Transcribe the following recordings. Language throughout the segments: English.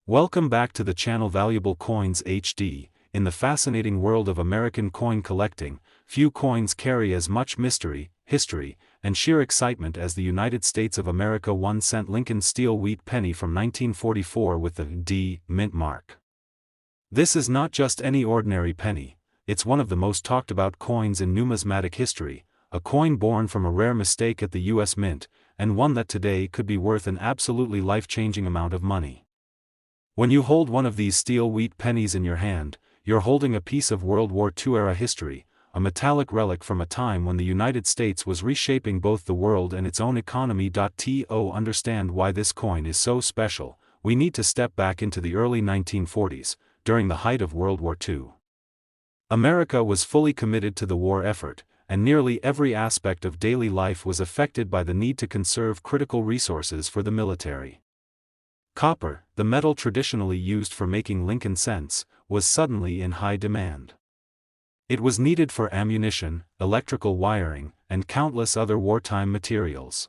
Welcome back to the channel Valuable Coins HD. In the fascinating world of American coin collecting, few coins carry as much mystery, history, and sheer excitement as the United States of America 1-cent Lincoln Steel Wheat Penny from 1944 with the D mint mark. This is not just any ordinary penny, it's one of the most talked about coins in numismatic history, a coin born from a rare mistake at the US Mint, and one that today could be worth an absolutely life-changing amount of money. When you hold one of these steel wheat pennies in your hand, you're holding a piece of World War II-era history, a metallic relic from a time when the United States was reshaping both the world and its own economy. To understand why this coin is so special, we need to step back into the early 1940s, during the height of World War II. America was fully committed to the war effort, and nearly every aspect of daily life was affected by the need to conserve critical resources for the military. Copper, the metal traditionally used for making Lincoln cents, was suddenly in high demand. It was needed for ammunition, electrical wiring, and countless other wartime materials.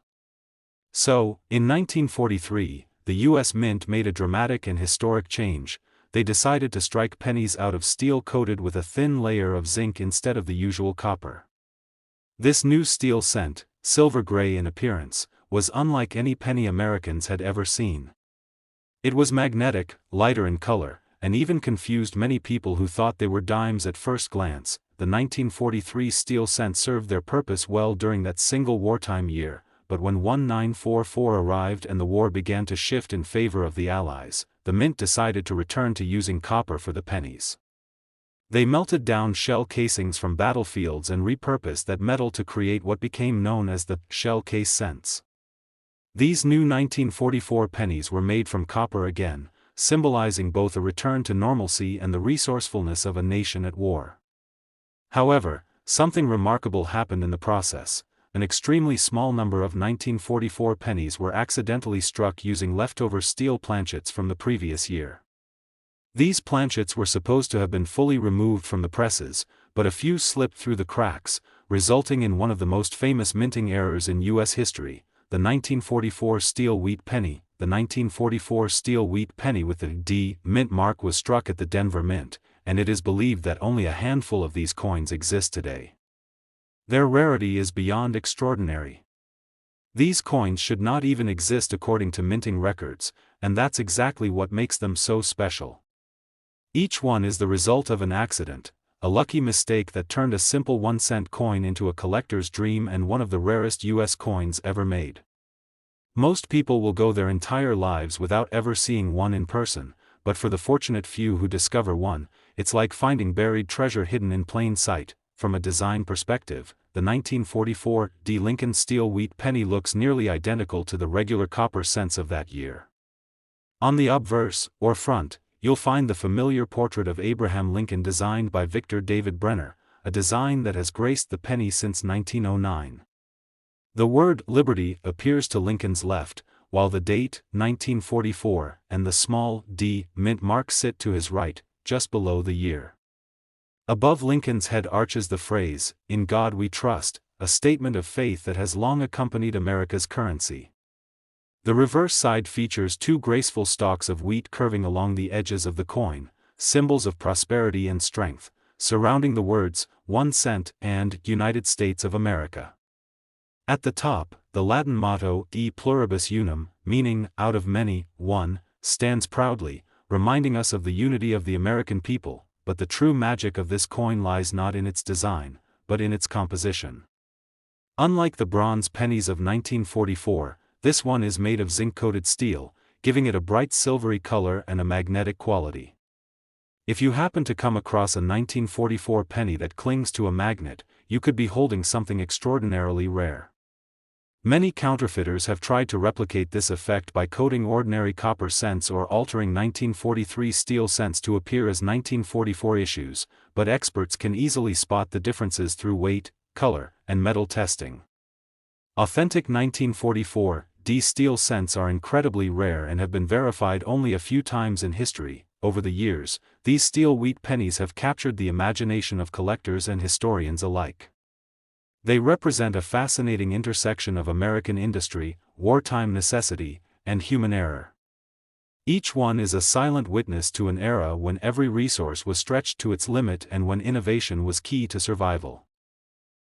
So, in 1943, the U.S. Mint made a dramatic and historic change. They decided to strike pennies out of steel coated with a thin layer of zinc instead of the usual copper. This new steel cent, silver gray in appearance, was unlike any penny Americans had ever seen. It was magnetic, lighter in color, and even confused many people who thought they were dimes at first glance. The 1943 steel cent served their purpose well during that single wartime year, but when 1944 arrived and the war began to shift in favor of the Allies, the Mint decided to return to using copper for the pennies. They melted down shell casings from battlefields and repurposed that metal to create what became known as the shell case cents. These new 1944 pennies were made from copper again, symbolizing both a return to normalcy and the resourcefulness of a nation at war. However, something remarkable happened in the process. An extremely small number of 1944 pennies were accidentally struck using leftover steel planchets from the previous year. These planchets were supposed to have been fully removed from the presses, but a few slipped through the cracks, resulting in one of the most famous minting errors in U.S. history. The 1944 Steel Wheat Penny. The 1944 Steel Wheat Penny with the D mint mark was struck at the Denver Mint, and it is believed that only a handful of these coins exist today. Their rarity is beyond extraordinary. These coins should not even exist according to minting records, and that's exactly what makes them so special. Each one is the result of an accident, a lucky mistake that turned a simple 1-cent coin into a collector's dream and one of the rarest U.S. coins ever made. Most people will go their entire lives without ever seeing one in person, but for the fortunate few who discover one, it's like finding buried treasure hidden in plain sight. From a design perspective, the 1944 D Lincoln Steel Wheat Penny looks nearly identical to the regular copper cents of that year. On the obverse, or front, you'll find the familiar portrait of Abraham Lincoln designed by Victor David Brenner, a design that has graced the penny since 1909. The word Liberty appears to Lincoln's left, while the date, 1944, and the small D mint mark sit to his right, just below the year. Above Lincoln's head arches the phrase, "In God We Trust," a statement of faith that has long accompanied America's currency. The reverse side features two graceful stalks of wheat curving along the edges of the coin, symbols of prosperity and strength, surrounding the words, 1 cent and United States of America. At the top, the Latin motto, E pluribus unum, meaning, out of many, one, stands proudly, reminding us of the unity of the American people. But the true magic of this coin lies not in its design, but in its composition. Unlike the bronze pennies of 1944, this one is made of zinc-coated steel, giving it a bright silvery color and a magnetic quality. If you happen to come across a 1944 penny that clings to a magnet, you could be holding something extraordinarily rare. Many counterfeiters have tried to replicate this effect by coating ordinary copper cents or altering 1943 steel cents to appear as 1944 issues, but experts can easily spot the differences through weight, color, and metal testing. Authentic 1944 D steel cents are incredibly rare and have been verified only a few times in history. Over the years, these steel wheat pennies have captured the imagination of collectors and historians alike. They represent a fascinating intersection of American industry, wartime necessity, and human error. Each one is a silent witness to an era when every resource was stretched to its limit and when innovation was key to survival.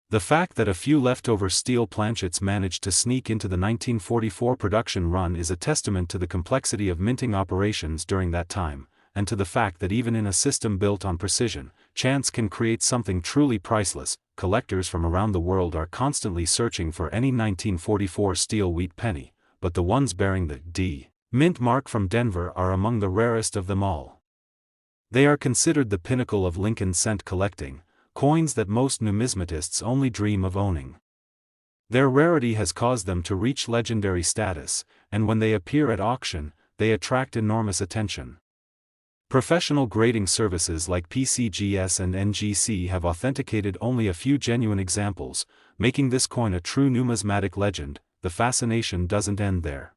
The fact that a few leftover steel planchets managed to sneak into the 1944 production run is a testament to the complexity of minting operations during that time, and to the fact that even in a system built on precision, chance can create something truly priceless. Collectors from around the world are constantly searching for any 1944 steel wheat penny, but the ones bearing the D mint mark from Denver are among the rarest of them all. They are considered the pinnacle of Lincoln cent collecting, coins that most numismatists only dream of owning. Their rarity has caused them to reach legendary status, and when they appear at auction, they attract enormous attention. Professional grading services like PCGS and NGC have authenticated only a few genuine examples, making this coin a true numismatic legend. The fascination doesn't end there.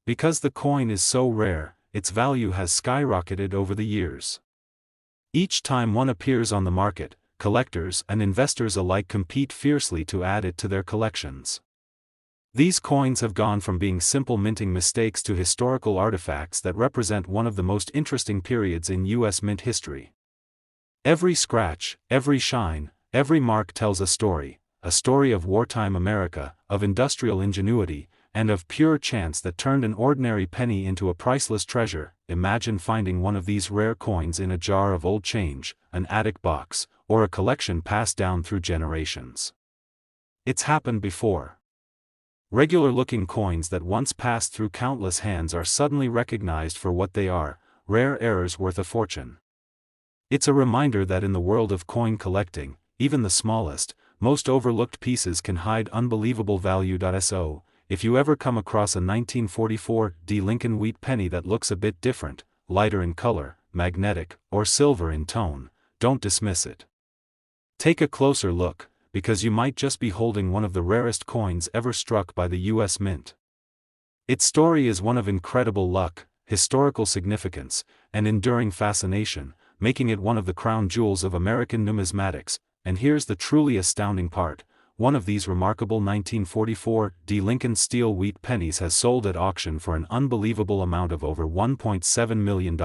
Because the coin is so rare, its value has skyrocketed over the years. Each time one appears on the market, collectors and investors alike compete fiercely to add it to their collections. These coins have gone from being simple minting mistakes to historical artifacts that represent one of the most interesting periods in U.S. mint history. Every scratch, every shine, every mark tells a story of wartime America, of industrial ingenuity, and of pure chance that turned an ordinary penny into a priceless treasure. Imagine finding one of these rare coins in a jar of old change, an attic box, or a collection passed down through generations. It's happened before. Regular-looking coins that once passed through countless hands are suddenly recognized for what they are, rare errors worth a fortune. It's a reminder that in the world of coin collecting, even the smallest, most overlooked pieces can hide unbelievable value. So, if you ever come across a 1944 Lincoln wheat penny that looks a bit different, lighter in color, magnetic, or silver in tone, don't dismiss it. Take a closer look, because you might just be holding one of the rarest coins ever struck by the U.S. Mint. Its story is one of incredible luck, historical significance, and enduring fascination, making it one of the crown jewels of American numismatics. And here's the truly astounding part: one of these remarkable 1944 Lincoln steel wheat pennies has sold at auction for an unbelievable amount of over $1.7 million.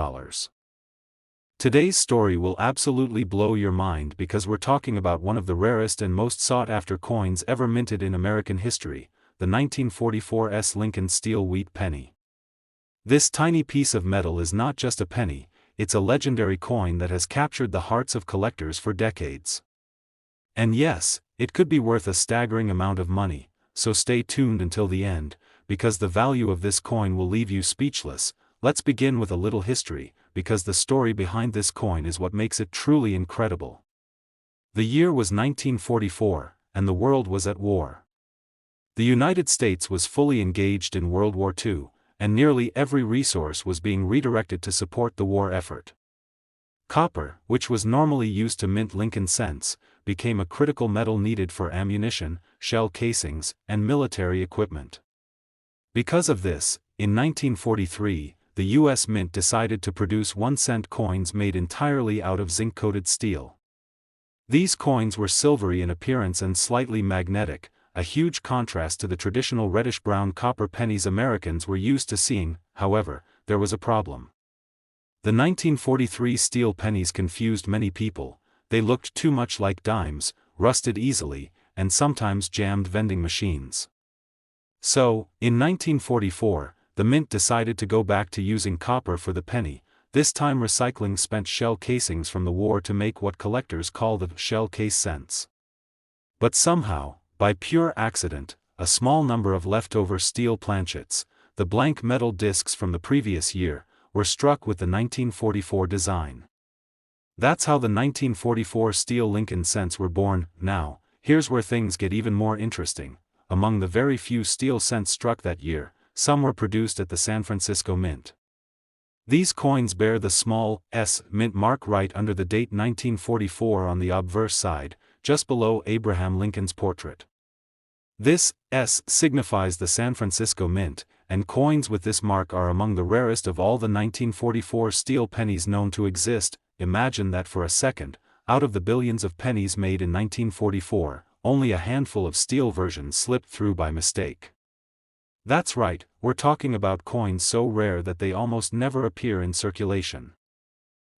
Today's story will absolutely blow your mind because we're talking about one of the rarest and most sought-after coins ever minted in American history, the 1944 Lincoln steel wheat penny. This tiny piece of metal is not just a penny, it's a legendary coin that has captured the hearts of collectors for decades. And yes, it could be worth a staggering amount of money, so stay tuned until the end, because the value of this coin will leave you speechless. Let's begin with a little history, because the story behind this coin is what makes it truly incredible. The year was 1944, and the world was at war. The United States was fully engaged in World War II, and nearly every resource was being redirected to support the war effort. Copper, which was normally used to mint Lincoln cents, became a critical metal needed for ammunition, shell casings, and military equipment. Because of this, in 1943, the U.S. Mint decided to produce 1-cent coins made entirely out of zinc-coated steel. These coins were silvery in appearance and slightly magnetic, a huge contrast to the traditional reddish-brown copper pennies Americans were used to seeing. However, there was a problem. The 1943 steel pennies confused many people. They looked too much like dimes, rusted easily, and sometimes jammed vending machines. So, in 1944, the mint decided to go back to using copper for the penny, this time recycling spent shell casings from the war to make what collectors call the shell case cents. But somehow, by pure accident, a small number of leftover steel planchets, the blank metal discs from the previous year, were struck with the 1944 design. That's how the 1944 steel Lincoln cents were born. Now, here's where things get even more interesting. Among the very few steel cents struck that year, some were produced at the San Francisco Mint. These coins bear the small S mint mark right under the date 1944 on the obverse side, just below Abraham Lincoln's portrait. This S signifies the San Francisco Mint, and coins with this mark are among the rarest of all the 1944 steel pennies known to exist. Imagine that for a second. Out of the billions of pennies made in 1944, only a handful of steel versions slipped through by mistake. That's right, we're talking about coins so rare that they almost never appear in circulation.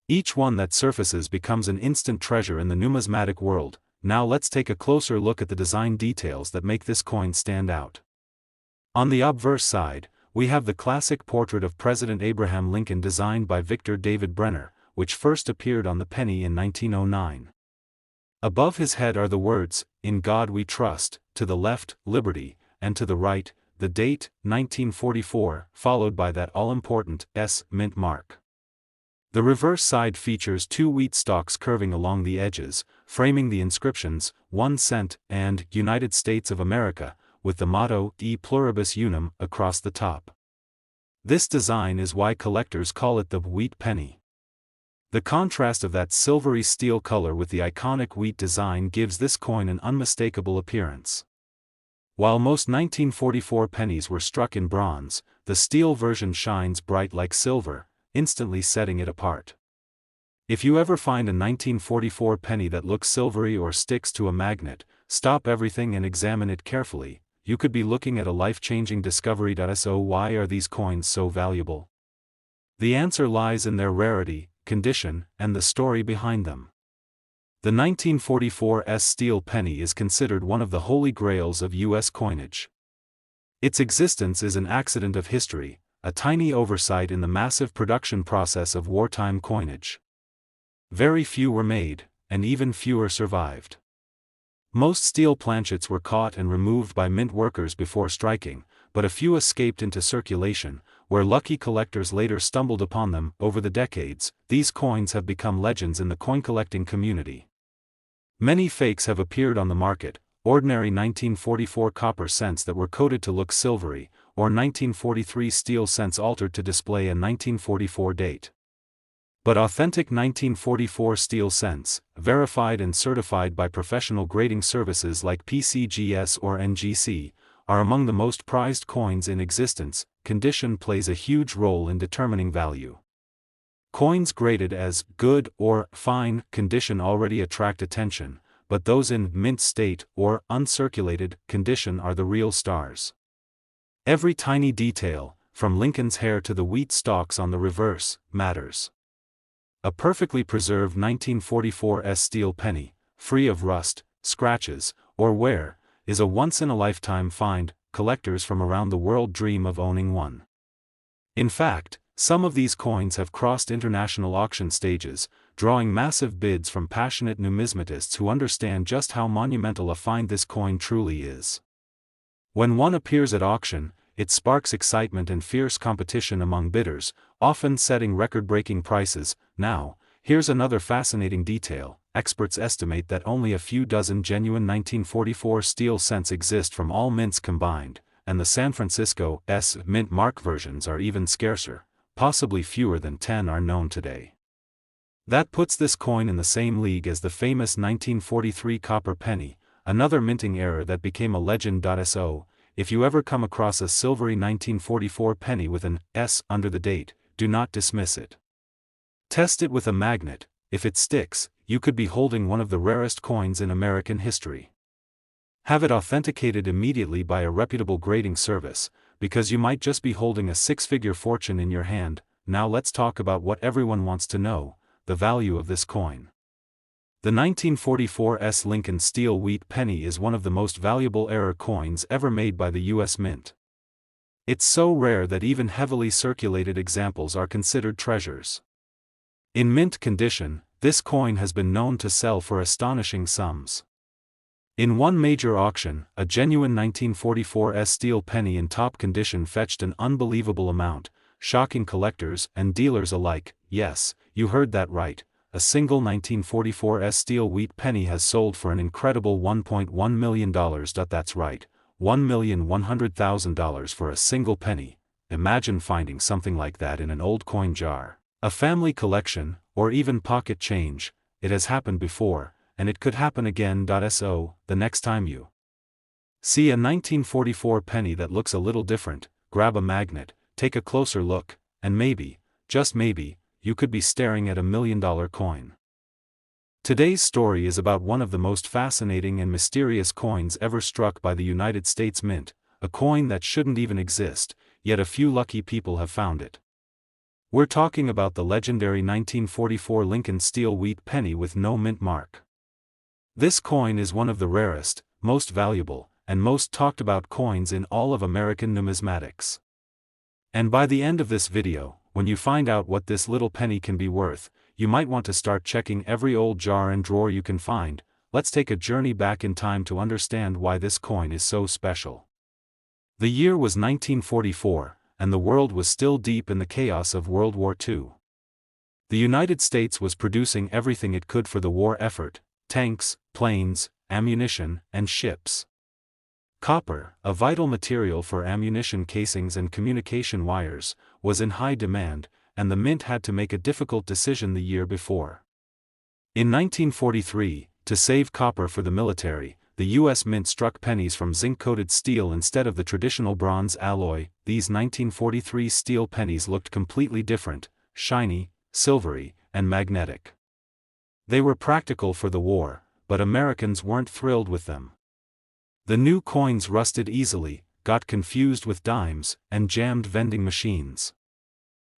Each one that surfaces becomes an instant treasure in the numismatic world. Now let's take a closer look at the design details that make this coin stand out. On the obverse side, we have the classic portrait of President Abraham Lincoln designed by Victor David Brenner, which first appeared on the penny in 1909. Above his head are the words, "In God We Trust," to the left, "Liberty," and to the right, the date, 1944, followed by that all-important S mint mark. The reverse side features two wheat stalks curving along the edges, framing the inscriptions, 1 cent and United States of America, with the motto, E pluribus unum, across the top. This design is why collectors call it the wheat penny. The contrast of that silvery steel color with the iconic wheat design gives this coin an unmistakable appearance. While most 1944 pennies were struck in bronze, the steel version shines bright like silver, instantly setting it apart. If you ever find a 1944 penny that looks silvery or sticks to a magnet, stop everything and examine it carefully. You could be looking at a life-changing discovery. So why are these coins so valuable? The answer lies in their rarity, condition, and the story behind them. The 1944 steel penny is considered one of the holy grails of U.S. coinage. Its existence is an accident of history, a tiny oversight in the massive production process of wartime coinage. Very few were made, and even fewer survived. Most steel planchets were caught and removed by mint workers before striking, but a few escaped into circulation, where lucky collectors later stumbled upon them. Over the decades, these coins have become legends in the coin collecting community. Many fakes have appeared on the market, ordinary 1944 copper cents that were coated to look silvery, or 1943 steel cents altered to display a 1944 date. But authentic 1944 steel cents, verified and certified by professional grading services like PCGS or NGC, are among the most prized coins in existence. Condition plays a huge role in determining value. Coins graded as good or fine condition already attract attention, but those in mint state or uncirculated condition are the real stars. Every tiny detail, from Lincoln's hair to the wheat stalks on the reverse, matters. A perfectly preserved 1944 steel penny, free of rust, scratches, or wear, is a once-in-a-lifetime find. Collectors from around the world dream of owning one. In fact, some of these coins have crossed international auction stages, drawing massive bids from passionate numismatists who understand just how monumental a find this coin truly is. When one appears at auction, it sparks excitement and fierce competition among bidders, often setting record-breaking prices. Now, here's another fascinating detail. Experts estimate that only a few dozen genuine 1944 steel cents exist from all mints combined, and the San Francisco mint mark versions are even scarcer. Possibly fewer than 10 are known today. That puts this coin in the same league as the famous 1943 copper penny, another minting error that became a legend. So, if you ever come across a silvery 1944 penny with an S under the date, do not dismiss it. Test it with a magnet. If it sticks, you could be holding one of the rarest coins in American history. Have it authenticated immediately by a reputable grading service, because you might just be holding a six-figure fortune in your hand. Now let's talk about what everyone wants to know, the value of this coin. The 1944 Lincoln Steel Wheat Penny is one of the most valuable error coins ever made by the U.S. Mint. It's so rare that even heavily circulated examples are considered treasures. In mint condition, this coin has been known to sell for astonishing sums. In one major auction, a genuine 1944 steel penny in top condition fetched an unbelievable amount, shocking collectors and dealers alike. Yes, you heard that right, a single 1944 steel wheat penny has sold for an incredible $1.1 million. That's right, $1,100,000 for a single penny. Imagine finding something like that in an old coin jar, a family collection, or even pocket change. It has happened before, and it could happen again. So, the next time you see a 1944 penny that looks a little different, grab a magnet, take a closer look, and maybe, just maybe, you could be staring at $1 million coin. Today's story is about one of the most fascinating and mysterious coins ever struck by the United States Mint, a coin that shouldn't even exist, yet a few lucky people have found it. We're talking about the legendary 1944 Lincoln Steel Wheat Penny with no mint mark. This coin is one of the rarest, most valuable, and most talked about coins in all of American numismatics. And by the end of this video, when you find out what this little penny can be worth, you might want to start checking every old jar and drawer you can find. Let's take a journey back in time to understand why this coin is so special. The year was 1944, and the world was still deep in the chaos of World War II. The United States was producing everything it could for the war effort: tanks, planes, ammunition, and ships. Copper, a vital material for ammunition casings and communication wires, was in high demand, and the mint had to make a difficult decision the year before. In 1943, to save copper for the military, the U.S. Mint struck pennies from zinc-coated steel instead of the traditional bronze alloy. These 1943 steel pennies looked completely different: shiny, silvery, and magnetic. They were practical for the war, but Americans weren't thrilled with them. The new coins rusted easily, got confused with dimes, and jammed vending machines.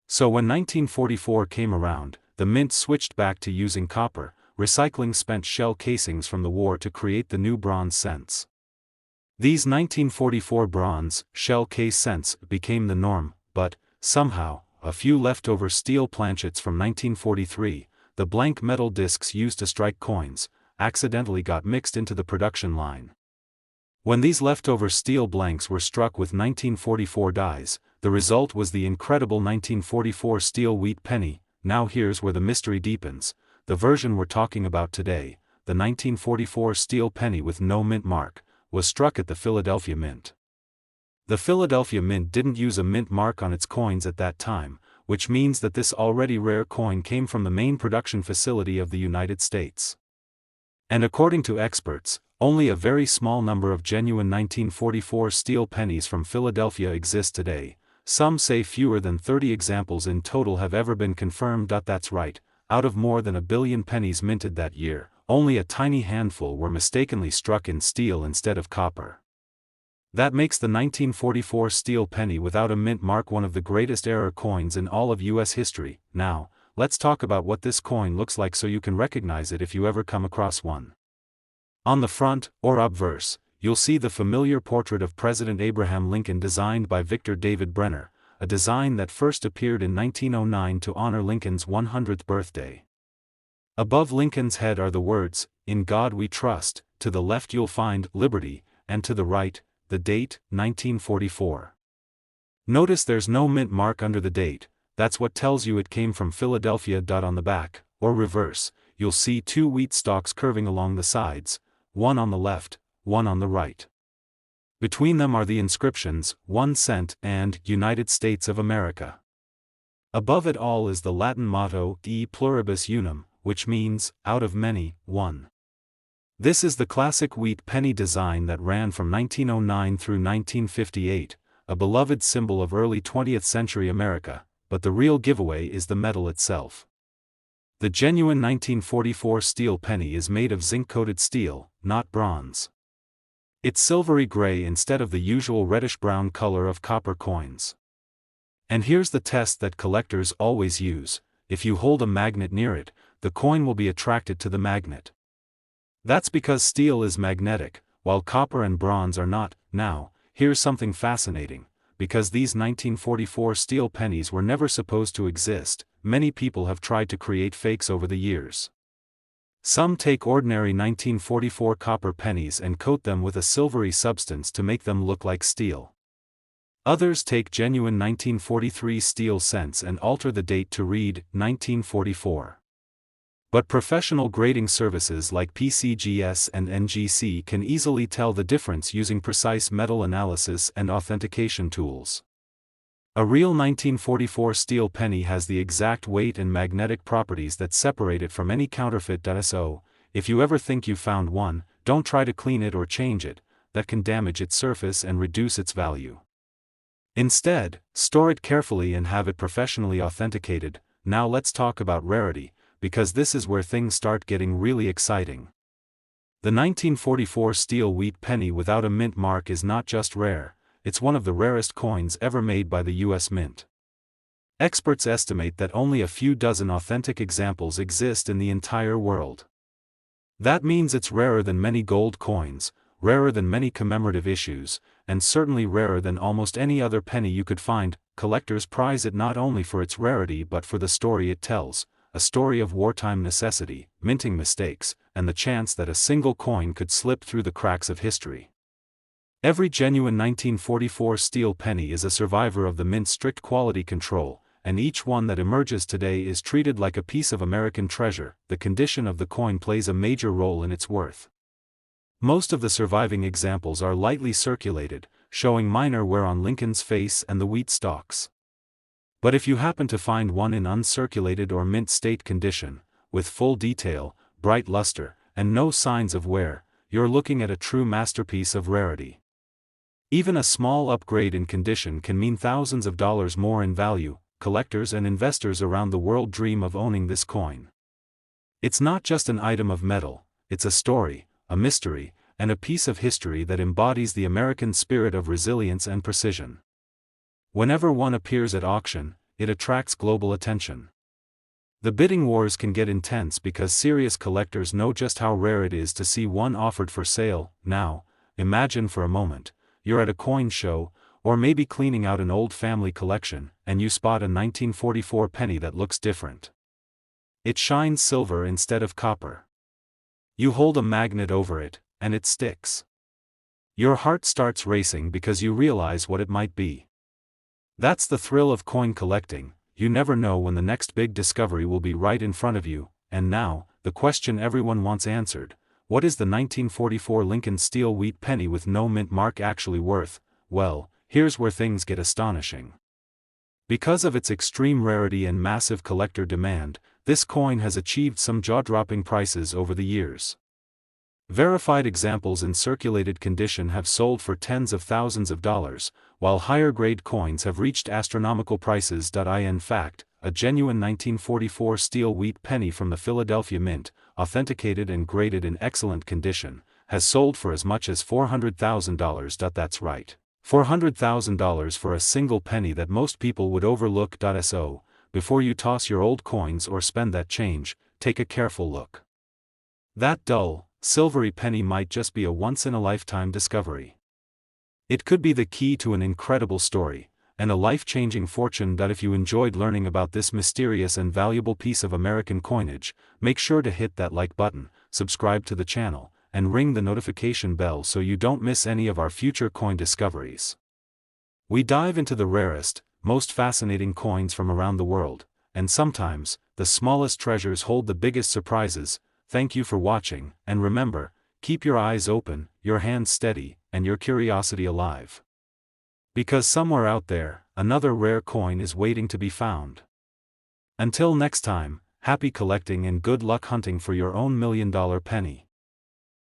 So when 1944 came around, the mint switched back to using copper, recycling spent shell casings from the war to create the new bronze cents. These 1944 bronze, shell case cents became the norm, but, somehow, a few leftover steel planchets from 1943, the blank metal discs used to strike coins, accidentally got mixed into the production line. When these leftover steel blanks were struck with 1944 dies, the result was the incredible 1944 Steel Wheat Penny. Now here's where the mystery deepens. The version we're talking about today, the 1944 steel penny with no mint mark, was struck at the Philadelphia Mint. The Philadelphia Mint didn't use a mint mark on its coins at that time, which means that this already rare coin came from the main production facility of the United States. And according to experts, only a very small number of genuine 1944 steel pennies from Philadelphia exist today. Some say fewer than 30 examples in total have ever been confirmed. That's right. Out of more than 1 billion pennies minted that year, only a tiny handful were mistakenly struck in steel instead of copper. That makes the 1944 steel penny without a mint mark one of the greatest error coins in all of U.S. history. Now, let's talk about what this coin looks like so you can recognize it if you ever come across one. On the front, or obverse, you'll see the familiar portrait of President Abraham Lincoln designed by Victor David Brenner, a design that first appeared in 1909 to honor Lincoln's 100th birthday. Above Lincoln's head are the words, "In God We Trust," to the left you'll find "Liberty," and to the right, the date, 1944. Notice there's no mint mark under the date. That's what tells you it came from Philadelphia. On the back, or reverse, you'll see 2 wheat stalks curving along the sides, one on the left, one on the right. Between them are the inscriptions, 1 cent and United States of America. Above it all is the Latin motto, E pluribus unum, which means, out of many, one. This is the classic wheat penny design that ran from 1909 through 1958, a beloved symbol of early 20th century America, but the real giveaway is the metal itself. The genuine 1944 steel penny is made of zinc-coated steel, not bronze. It's silvery gray instead of the usual reddish-brown color of copper coins. And here's the test that collectors always use: if you hold a magnet near it, the coin will be attracted to the magnet. That's because steel is magnetic, while copper and bronze are not. Now, here's something fascinating: because these 1944 steel pennies were never supposed to exist, many people have tried to create fakes over the years. Some take ordinary 1944 copper pennies and coat them with a silvery substance to make them look like steel. Others take genuine 1943 steel cents and alter the date to read 1944. But professional grading services like PCGS and NGC can easily tell the difference using precise metal analysis and authentication tools. A real 1944 steel penny has the exact weight and magnetic properties that separate it from any counterfeit. So, if you ever think you found one, don't try to clean it or change it, that can damage its surface and reduce its value. Instead, store it carefully and have it professionally authenticated. Now let's talk about rarity, because this is where things start getting really exciting. The 1944 Steel Wheat Penny without a mint mark is not just rare, it's one of the rarest coins ever made by the US Mint. Experts estimate that only a few dozen authentic examples exist in the entire world. That means it's rarer than many gold coins, rarer than many commemorative issues, and certainly rarer than almost any other penny you could find. Collectors prize it not only for its rarity but for the story it tells, a story of wartime necessity, minting mistakes, and the chance that a single coin could slip through the cracks of history. Every genuine 1944 steel penny is a survivor of the Mint's strict quality control, and each one that emerges today is treated like a piece of American treasure. The condition of the coin plays a major role in its worth. Most of the surviving examples are lightly circulated, showing minor wear on Lincoln's face and the wheat stalks. But if you happen to find one in uncirculated or mint state condition, with full detail, bright luster, and no signs of wear, you're looking at a true masterpiece of rarity. Even a small upgrade in condition can mean thousands of dollars more in value. Collectors and investors around the world dream of owning this coin. It's not just an item of metal, it's a story, a mystery, and a piece of history that embodies the American spirit of resilience and precision. Whenever one appears at auction, it attracts global attention. The bidding wars can get intense because serious collectors know just how rare it is to see one offered for sale. Now, imagine for a moment, you're at a coin show, or maybe cleaning out an old family collection, and you spot a 1944 penny that looks different. It shines silver instead of copper. You hold a magnet over it, and it sticks. Your heart starts racing because you realize what it might be. That's the thrill of coin collecting. You never know when the next big discovery will be right in front of you. And now, the question everyone wants answered: what is the 1944 Lincoln Steel Wheat Penny with no mint mark actually worth? Well, here's where things get astonishing. Because of its extreme rarity and massive collector demand, this coin has achieved some jaw-dropping prices over the years. Verified examples in circulated condition have sold for tens of thousands of dollars, while higher-grade coins have reached astronomical prices. In fact, a genuine 1944 steel wheat penny from the Philadelphia Mint, authenticated and graded in excellent condition, has sold for as much as $400,000. That's right, $400,000 for a single penny that most people would overlook. So, before you toss your old coins or spend that change, take a careful look. That dull, silvery penny might just be a once-in-a-lifetime discovery. It could be the key to an incredible story, and a life-changing fortune. If you enjoyed learning about this mysterious and valuable piece of American coinage, make sure to hit that like button, subscribe to the channel, and ring the notification bell so you don't miss any of our future coin discoveries. We dive into the rarest, most fascinating coins from around the world, and sometimes, the smallest treasures hold the biggest surprises. Thank you for watching, and remember, keep your eyes open, your hands steady, and your curiosity alive. Because somewhere out there, another rare coin is waiting to be found. Until next time, happy collecting and good luck hunting for your own $1 million penny.